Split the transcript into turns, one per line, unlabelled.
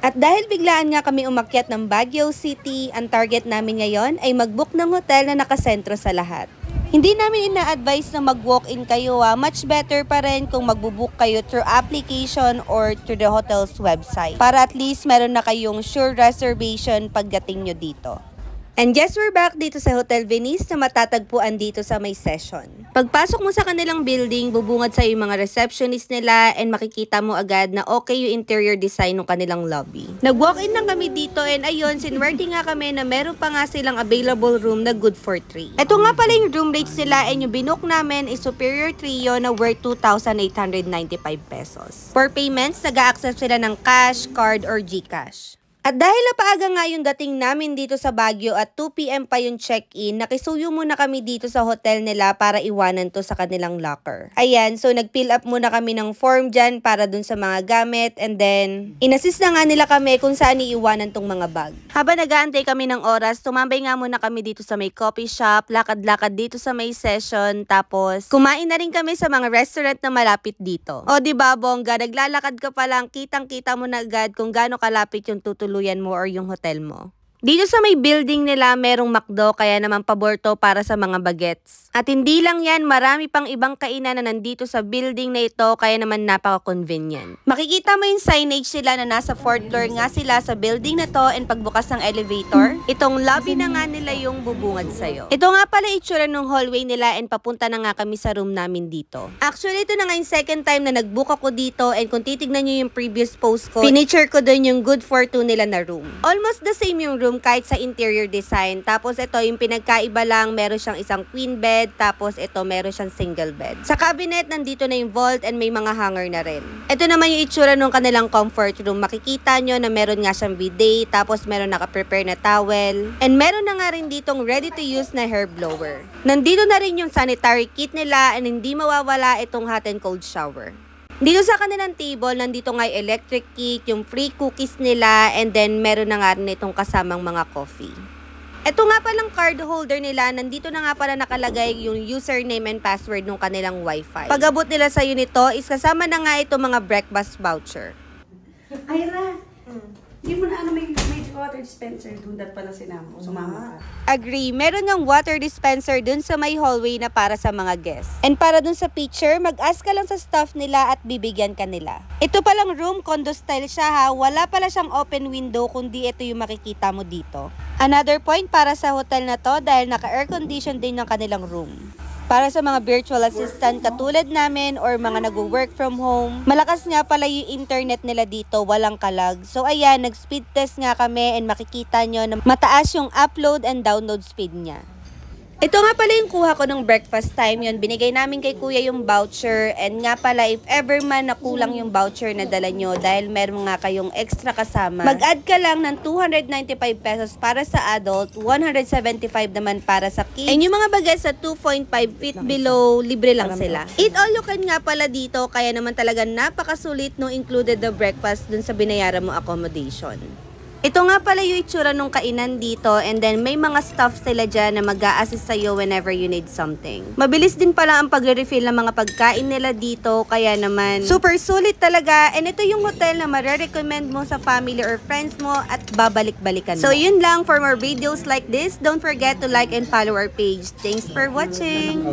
At dahil biglaan nga kami umakyat ng Baguio City, ang target namin ngayon ay mag-book ng hotel na nakasentro sa lahat. Hindi namin ina-advise na mag-walk-in kayo much better pa rin kung magbubook kayo through application or through the hotel's website. Para at least meron na kayong sure reservation pagdating nyo dito. And yes, we're back dito sa Hotel Venice na matatagpuan dito sa may session. Pagpasok mo sa kanilang building, bubungad sa yung mga receptionist nila and makikita mo agad na okay yung interior design ng kanilang lobby. Nag-walk-in lang kami dito and ayun, sinwerte nga kami na meron pa nga silang available room na good for 3. Ito nga pala yung room rates nila and yung binook namin is Superior Trio na worth 2,895 pesos. For payments, nag-a-accept sila ng cash, card, or GCash. At dahil napaaga nga yung dating namin dito sa Baguio at 2 PM pa yung check-in, nakisuyo muna kami dito sa hotel nila para iwanan to sa kanilang locker. Ayan, so nag-fill up muna kami ng form dyan para dun sa mga gamit and then inassist na nga nila kami kung saan iiwanan tong mga bag. Habang nag-aantay kami ng oras, tumambay nga muna kami dito sa may coffee shop, lakad-lakad dito sa may session, tapos kumain na rin kami sa mga restaurant na malapit dito. O diba bongga, naglalakad ka pa lang, kitang-kita mo na agad kung gaano kalapit yung tutuluyan mo or yung hotel mo. Dito sa may building nila, merong McDo, kaya naman paborto para sa mga bagets. At hindi lang yan, marami pang ibang kainan na nandito sa building na ito, kaya naman napaka-convenient. Makikita mo yung signage nila na nasa 4th floor nga sila sa building na to and pagbukas ng elevator, itong lobby na nga nila yung bubungad sa'yo. Ito nga pala itsura ng hallway nila and papunta na nga kami sa room namin dito. Actually, ito na nga yung second time na nag-book ako dito and kung titignan nyo yung previous post ko, finiture ko dun yung good for 2 nila na room. Almost the same yung room kahit sa interior design. Tapos ito, yung pinagkaiba lang, meron siyang isang queen bed, tapos ito, meron siyang single bed. Sa cabinet, nandito na yung vault and may mga hanger na rin. Ito naman yung itsura ng kanilang comfort room. Makikita nyo na meron nga siyang bidet, tapos meron naka-prepare na towel, and meron na nga rin ditong ready-to-use na hair blower. Nandito na rin yung sanitary kit nila and hindi mawawala itong hot and cold shower. Dito sa kanilang table, nandito nga yung electric cake, yung free cookies nila, and then meron na nga rin itong kasamang mga coffee. Ito nga palang card holder nila, nandito na nga pala nakalagay yung username and password ng kanilang wifi. Pag-abot nila sa nito, is kasama na nga itong mga breakfast voucher.
Ira, hindi mo na may water dispenser dun, dat pala sinama, sumama ka.
Agree, meron ng water dispenser dun sa may hallway na para sa mga guests. And para dun sa picture, mag-ask ka lang sa staff nila at bibigyan ka nila. Ito palang room, condo style siya ha, wala pala siyang open window kundi ito yung makikita mo dito. Another point para sa hotel na to dahil naka-air condition din ng kanilang room. Para sa mga virtual assistant katulad namin or mga nag-work from home, malakas nga pala yung internet nila dito, walang kalag. So ayan, nag-speed test nga kami and makikita nyo na mataas yung upload and download speed niya. Ito nga pala yung kuha ko ng breakfast time yun. Binigay namin kay kuya yung voucher and nga pala if ever man nakulang yung voucher na dala nyo dahil meron nga kayong extra kasama, mag-add ka lang ng 295 pesos para sa adult, 175 naman para sa kids. And yung mga bagets sa 2.5 feet below, libre lang sila. Eat all you can nga pala dito, kaya naman talaga napakasulit nung included the breakfast dun sa binayaran mo accommodation. Ito nga pala yung itsura nung kainan dito and then may mga staff sila dyan na mag-a-assist sa'yo whenever you need something. Mabilis din pala ang pagre-refill ng mga pagkain nila dito kaya naman super sulit talaga and ito yung hotel na mare-recommend mo sa family or friends mo at babalik-balikan mo. So yun lang, for more videos like this, don't forget to like and follow our page. Thanks for watching!